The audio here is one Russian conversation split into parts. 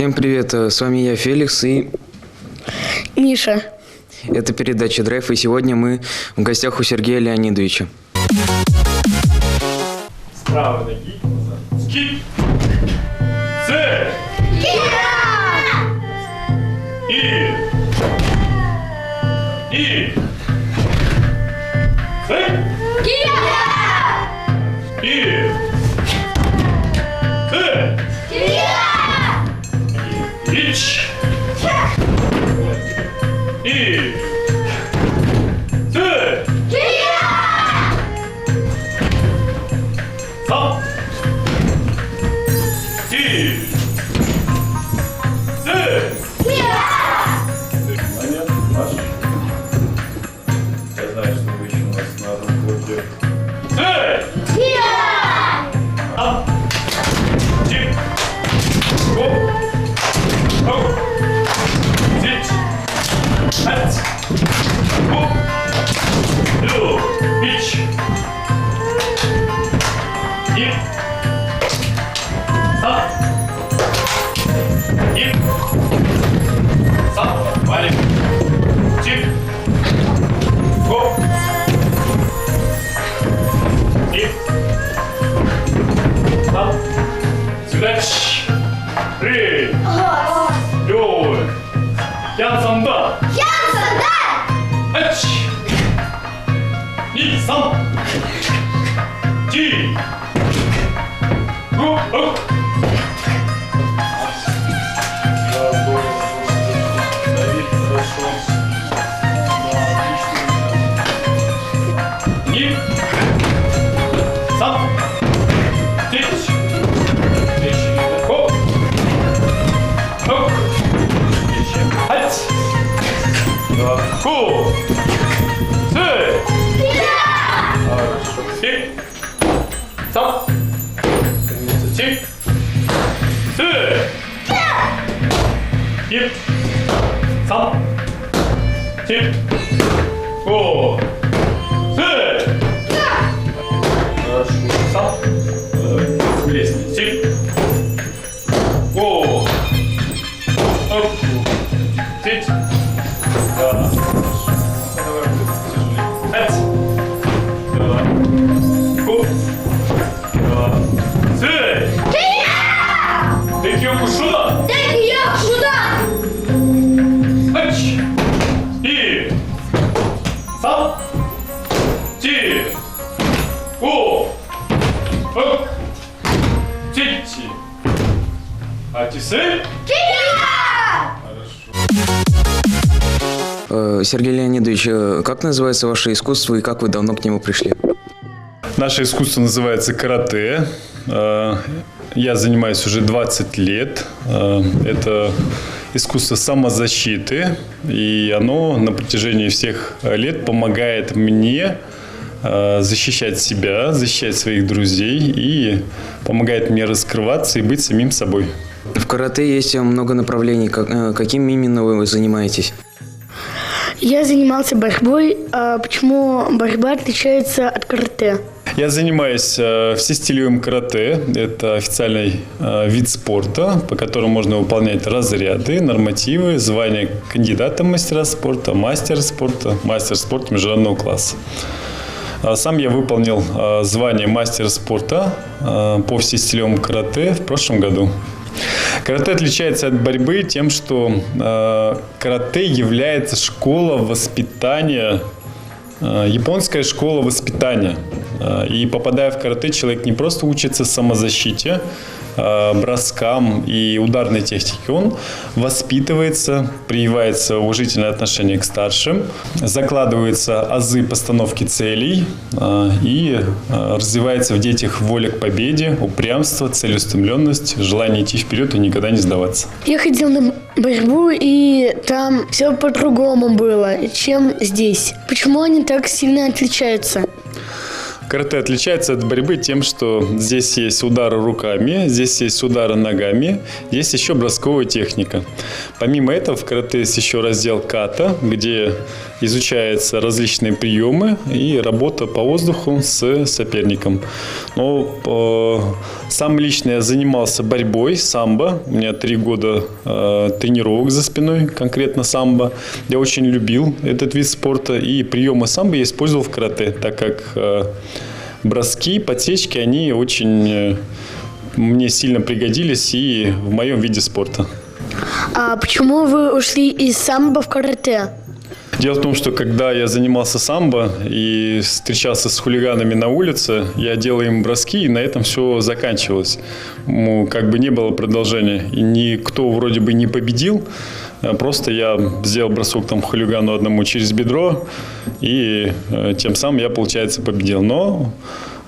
Всем привет, с вами я, Феликс и Миша. Это передача «Драйв», и сегодня мы в гостях у Сергея Леонидовича. С правой ноги назад. Скип. Цель. И. Цель. И. Цель. Ич. И. Цель. Сам. И. Цель. Понятно, Маша? Я знаю, что вы еще у нас на работе. Цель. Сам. Тип. Гоп. Гоп. Сить. Хать. Гоп. Лю. Ич. И. Сам. И. Сам. Валим. Тип. Гоп. И. Сам. Сюда. Три. Ё. Янсанда. Ач. И. Сам. Ти. Гоп. Оп. Ни. Сам. Тич. Хоп. Хоп. Хать. Ху. Цель. Ти. Сам. Ти. Цель. И. Сам. Ти. О. Цель. Хорошо. Сам. Лестница. Ти. О. Оп. Ти. Да. Давай тяжелее. Хать. Да. Хоп. Да. Цель. Ты кушуда? Ач. И. Сам. Ти. О. Оп. Тити. А тисель? Сергей Леонидович, как называется ваше искусство и как вы давно к нему пришли? Наше искусство называется карате. Я занимаюсь уже 20 лет. Это искусство самозащиты. И оно на протяжении всех лет помогает мне защищать себя, защищать своих друзей и помогает мне раскрываться и быть самим собой. В карате есть много направлений. Каким именно вы занимаетесь? Я занимался борьбой. А почему борьба отличается от карате? Я занимаюсь всестилевым карате. Это официальный вид спорта, по которому можно выполнять разряды, нормативы, звания кандидата в мастера спорта, мастер спорта международного класса. Сам я выполнил звание мастера спорта по всестилевому карате в прошлом году. Карате отличается от борьбы тем, что карате является школа воспитания, японская школа воспитания. И попадая в карате, человек не просто учится самозащите, броскам и ударной технике. Он воспитывается, прививается уважительное отношение к старшим, закладываются азы постановки целей и развивается в детях воля к победе, упрямство, целеустремленность, желание идти вперед и никогда не сдаваться. Я ходил на борьбу, и там все по-другому было, чем здесь. Почему они так сильно отличаются? Карате отличается от борьбы тем, что здесь есть удары руками, здесь есть удары ногами, есть еще бросковая техника. Помимо этого в карате есть еще раздел ката, где изучаются различные приемы и работа по воздуху с соперником. Но сам лично я занимался борьбой, самбо. У меня 3 года тренировок за спиной, конкретно самбо. Я очень любил этот вид спорта, и приемы самбо я использовал в карате, так как броски, подсечки, они очень мне сильно пригодились и в моем виде спорта. А почему вы ушли из самбо в карате? Дело в том, что когда я занимался самбо и встречался с хулиганами на улице, я делал им броски, и на этом все заканчивалось. Как бы не было продолжения. И никто вроде бы не победил. Просто я сделал бросок там хулигану одному через бедро, и тем самым я, получается, победил. Но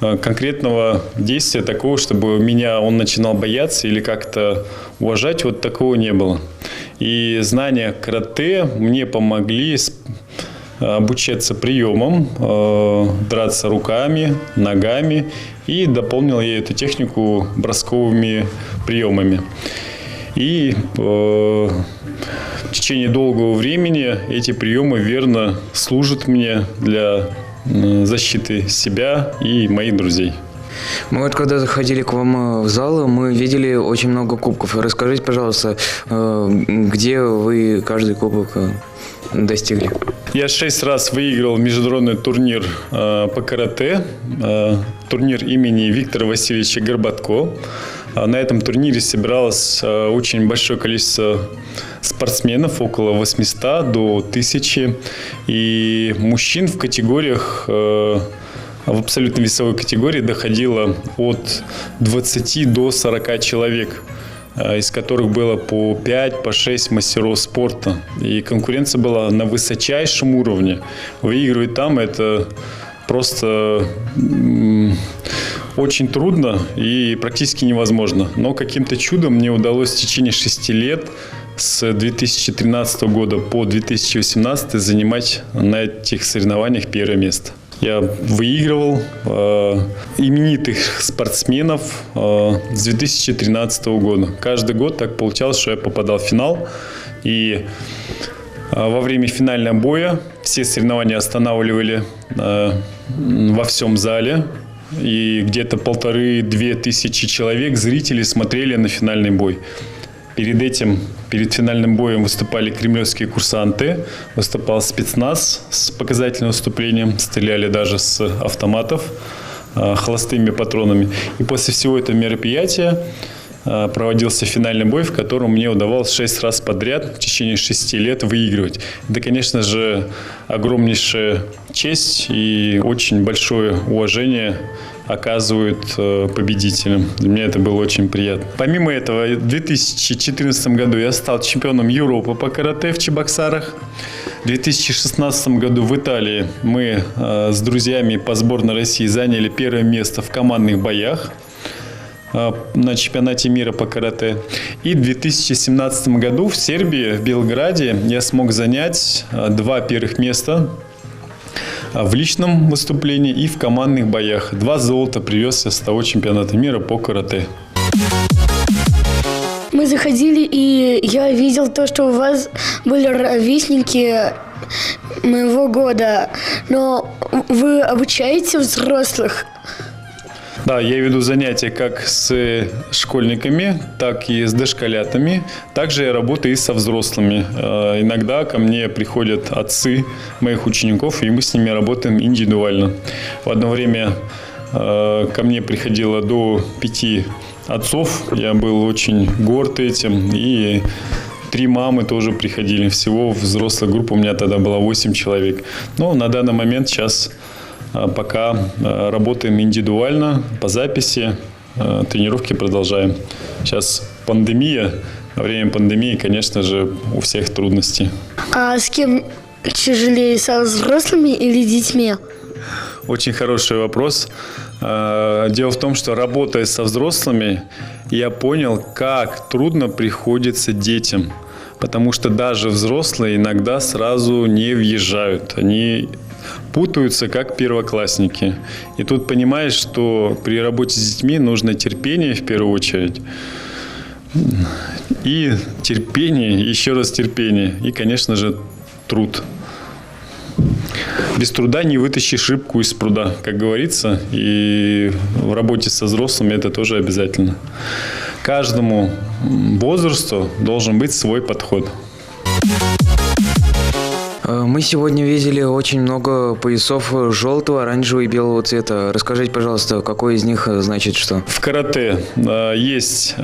конкретного действия такого, чтобы меня он начинал бояться или как-то уважать, вот такого не было. И знания карате мне помогли обучаться приемам, драться руками, ногами, и дополнил я эту технику бросковыми приемами. И в течение долгого времени эти приемы верно служат мне для защиты себя и моих друзей. Мы вот когда заходили к вам в зал, мы видели очень много кубков. Расскажите, пожалуйста, где вы каждый кубок достигли? Я 6 раз выиграл международный турнир по карате, турнир имени Виктора Васильевича Горбатко. На этом турнире собиралось очень большое количество спортсменов, около 800 до 1000, и мужчин в категориях, в абсолютно весовой категории доходило от 20 до 40 человек, из которых было по 5, по 6 мастеров спорта. И конкуренция была на высочайшем уровне. Выигрывать там это просто очень трудно и практически невозможно. Но каким-то чудом мне удалось в течение 6 лет, с 2013 года по 2018, занимать на этих соревнованиях первое место. Я выигрывал именитых спортсменов с 2013 года. Каждый год так получалось, что я попадал в финал. И во время финального боя все соревнования останавливали во всем зале. И где-то 1500-2000 человек, зрителей, смотрели на финальный бой. Перед финальным боем выступали кремлевские курсанты, выступал спецназ с показательным выступлением, стреляли даже с автоматов холостыми патронами. И после всего этого мероприятия проводился финальный бой, в котором мне удавалось 6 раз подряд в течение 6 лет выигрывать. Это, конечно же, огромнейшая честь и очень большое уважение оказывают победителям. Для меня это было очень приятно. Помимо этого, в 2014 году я стал чемпионом Европы по карате в Чебоксарах. В 2016 году в Италии мы с друзьями по сборной России заняли первое место в командных боях на чемпионате мира по карате. И в 2017 году в Сербии, в Белграде, я смог занять 2 первых места в личном выступлении и в командных боях. 2 золота привез я с того чемпионата мира по карате. Мы заходили, и я видел то, что у вас были ровесники моего года. Но вы обучаете взрослых? Да, я веду занятия как с школьниками, так и с дошколятами. Также я работаю и со взрослыми. Иногда ко мне приходят отцы моих учеников, и мы с ними работаем индивидуально. В одно время ко мне приходило до 5 отцов. Я был очень горд этим. И 3 мамы тоже приходили. Всего взрослая группа у меня тогда была 8 человек. Но на данный момент сейчас пока работаем индивидуально, по записи, тренировки продолжаем. Сейчас пандемия, во время пандемии, конечно же, у всех трудности. А с кем тяжелее, со взрослыми или детьми? Очень хороший вопрос. Дело в том, что работая со взрослыми, я понял, как трудно приходится детям. Потому что даже взрослые иногда сразу не въезжают. Они путаются как первоклассники. И тут понимаешь, что при работе с детьми нужно терпение в первую очередь. И терпение, еще раз терпение. И, конечно же, труд. Без труда не вытащишь рыбку из пруда, как говорится. И в работе со взрослыми это тоже обязательно. Каждому возрасту должен быть свой подход. Мы сегодня видели очень много поясов желтого, оранжевого и белого цвета. Расскажите, пожалуйста, какой из них значит что? В карате есть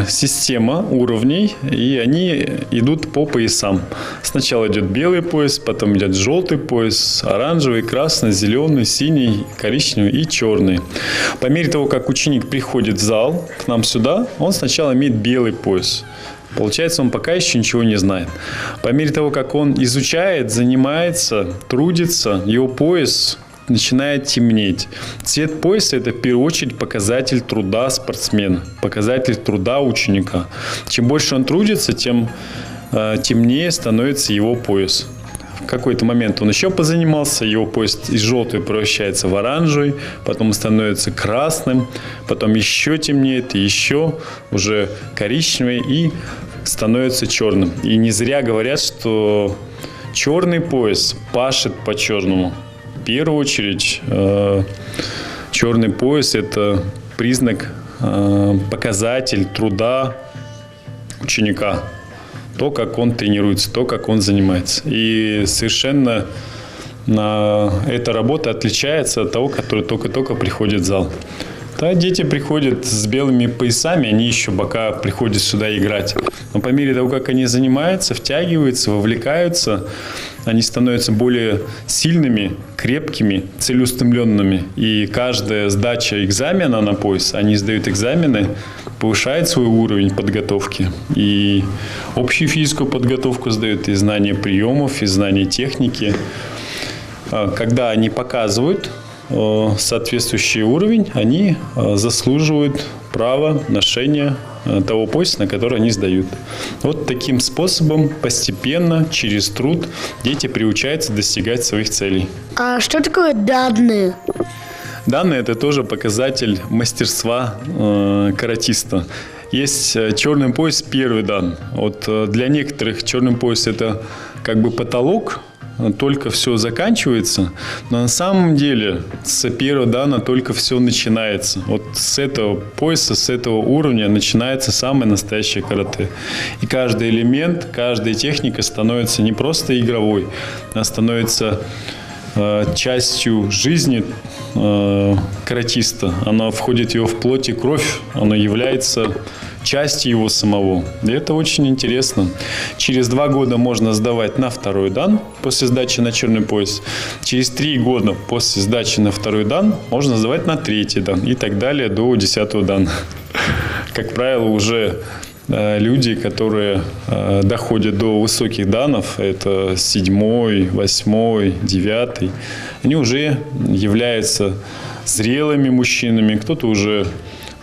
система уровней, и они идут по поясам. Сначала идет белый пояс, потом идет желтый пояс, оранжевый, красный, зеленый, синий, коричневый и черный. По мере того, как ученик приходит в зал, к нам сюда, он сначала имеет белый пояс. Получается, он пока еще ничего не знает. По мере того, как он изучает, занимается, трудится, его пояс начинает темнеть. Цвет пояса – это в первую очередь показатель труда спортсмена, показатель труда ученика. Чем больше он трудится, тем темнее становится его пояс. В какой-то момент он еще позанимался, его пояс из желтого превращается в оранжевый, потом становится красным, потом еще темнеет, и еще уже коричневый и становится черным. И не зря говорят, что черный пояс пашет по черному. В первую очередь черный пояс – это признак, показатель труда ученика. То, как он тренируется, то, как он занимается. И совершенно эта работа отличается от того, который только-только приходит в зал. Да, дети приходят с белыми поясами, они еще пока приходят сюда играть. Но по мере того, как они занимаются, втягиваются, вовлекаются, они становятся более сильными, крепкими, целеустремленными. И каждая сдача экзамена на пояс, они сдают экзамены, повышает свой уровень подготовки. И общую физическую подготовку сдают, и знания приемов, и знания техники. Когда они показывают соответствующий уровень, они заслуживают права ношения того пояса, на который они сдают. Вот таким способом постепенно, через труд, дети приучаются достигать своих целей. А что такое данные? Данные – это тоже показатель мастерства каратиста. Есть черный пояс, первый дан. Вот для некоторых черный пояс – это как бы потолок, только все заканчивается, но на самом деле с первого дана только все начинается. Вот с этого пояса, с этого уровня начинается самое настоящее карате. И каждый элемент, каждая техника становится не просто игровой, а становится частью жизни каратиста. Она входит в его в плоть и кровь, она является частью его самого. И это очень интересно. Через 2 года можно сдавать на второй дан после сдачи на черный пояс. Через 3 года после сдачи на второй дан можно сдавать на третий дан. И так далее до 10-го дана. Как правило, уже люди, которые доходят до высоких данов, это 7-й, 8-й, 9-й, они уже являются зрелыми мужчинами. Кто-то уже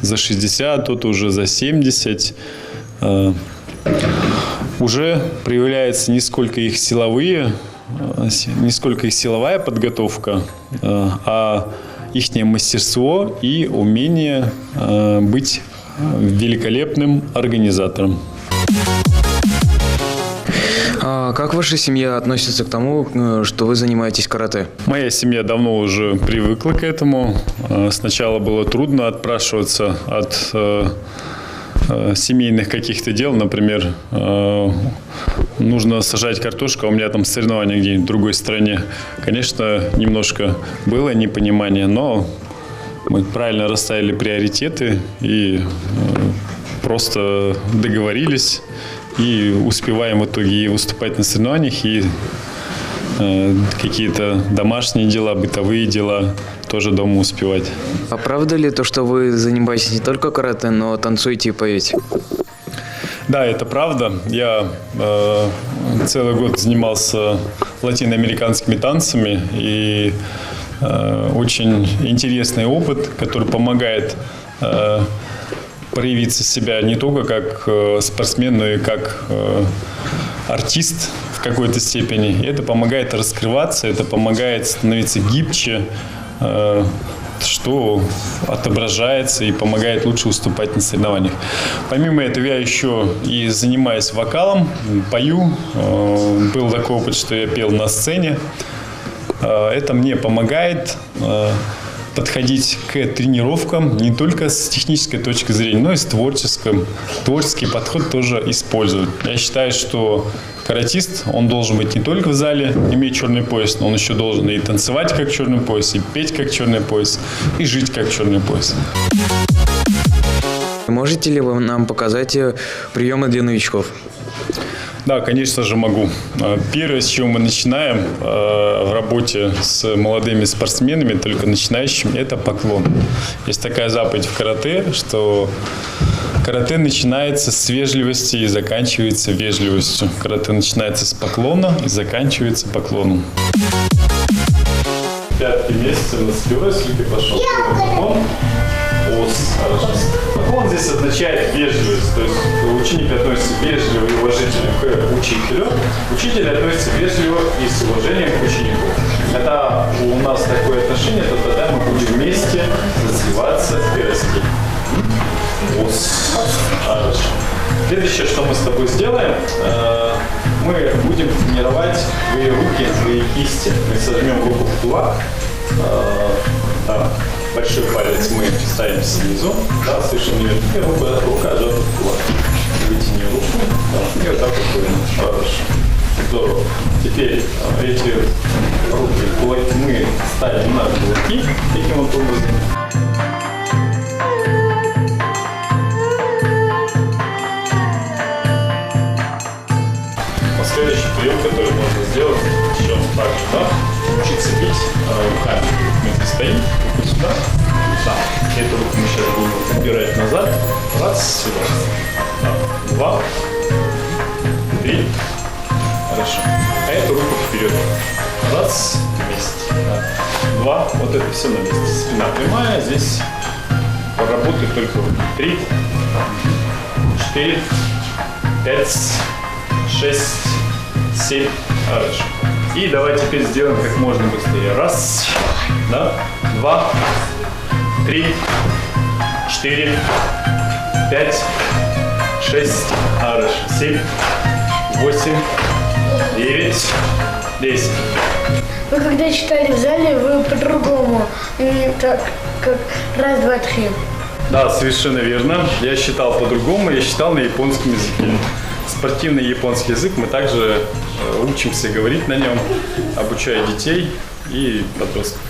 за 60, кто-то уже за 70. Уже проявляется не сколько их силовая подготовка, а их мастерство и умение быть великолепным организатором. А как ваша семья относится к тому, что вы занимаетесь карате? Моя семья давно уже привыкла к этому. Сначала было трудно отпрашиваться от семейных каких-то дел. Например, нужно сажать картошку, а у меня там соревнования где-нибудь в другой стране. Конечно, немножко было непонимание, но мы правильно расставили приоритеты и просто договорились. И успеваем в итоге и выступать на соревнованиях, и какие-то домашние дела, бытовые дела тоже дома успевать. А правда ли то, что вы занимаетесь не только карате, но танцуете и поете? Да, это правда. Я целый год занимался латиноамериканскими танцами, и очень интересный опыт, который помогает проявить себя не только как спортсмен, но и как артист в какой-то степени. И это помогает раскрываться, это помогает становиться гибче, что отображается и помогает лучше выступать на соревнованиях. Помимо этого я еще и занимаюсь вокалом, пою. Был такой опыт, что я пел на сцене. Это мне помогает подходить к тренировкам не только с технической точки зрения, но и с творческим. Творческий подход тоже используют. Я считаю, что каратист, он должен быть не только в зале, иметь черный пояс, но он еще должен и танцевать как черный пояс, и петь как черный пояс, и жить как черный пояс. Можете ли вы нам показать приемы для новичков? Да, конечно же могу. Первое, с чего мы начинаем в работе с молодыми спортсменами, только начинающими, это поклон. Есть такая заповедь в карате, что карате начинается с вежливости и заканчивается вежливостью. Карате начинается с поклона и заканчивается поклоном. Пятки месяца на слёз, если ты пошел. Поклон. Поклон здесь означает вежливость, то есть ученик относится вежливо и уважительно к учителю, учитель относится вежливо и с уважением к ученику. Когда у нас такое отношение, то тогда мы будем вместе развиваться и расти. Хорошо. Следующее, что мы с тобой сделаем, мы будем тренировать твои руки, твои кисти. Мы сожмем руку в кулак. Большой палец мы ставим снизу, да, совершенно верно. Рука отжата в кулак. Вытяни руку, да, и вот так вот. Хорошо. Здорово. Теперь эти руки, кулаки мы ставим на кулаки, таким вот образом. Следующий прием, который можно сделать, еще так же, да, учиться бить руками. Мы здесь стоим, руку сюда, да. Эту руку мы сейчас будем убирать назад, раз, сюда, да. 2, 3, хорошо. А эту руку вперед, раз, вместе, да. 2, вот это все на месте. Спина прямая, здесь поработают только руки. 3, 4, 5, 6, 7, хорошо. И давай теперь сделаем как можно быстрее. Раз, да, 2, 3, 4, 5, 6, хорошо. 7, 8, 9, 10. Вы когда читали в зале, вы по-другому, не так, как раз, два, три. Да, совершенно верно. Я считал по-другому, я считал на японском языке. Спортивный японский язык, мы также учимся говорить на нем, обучая детей и подростков.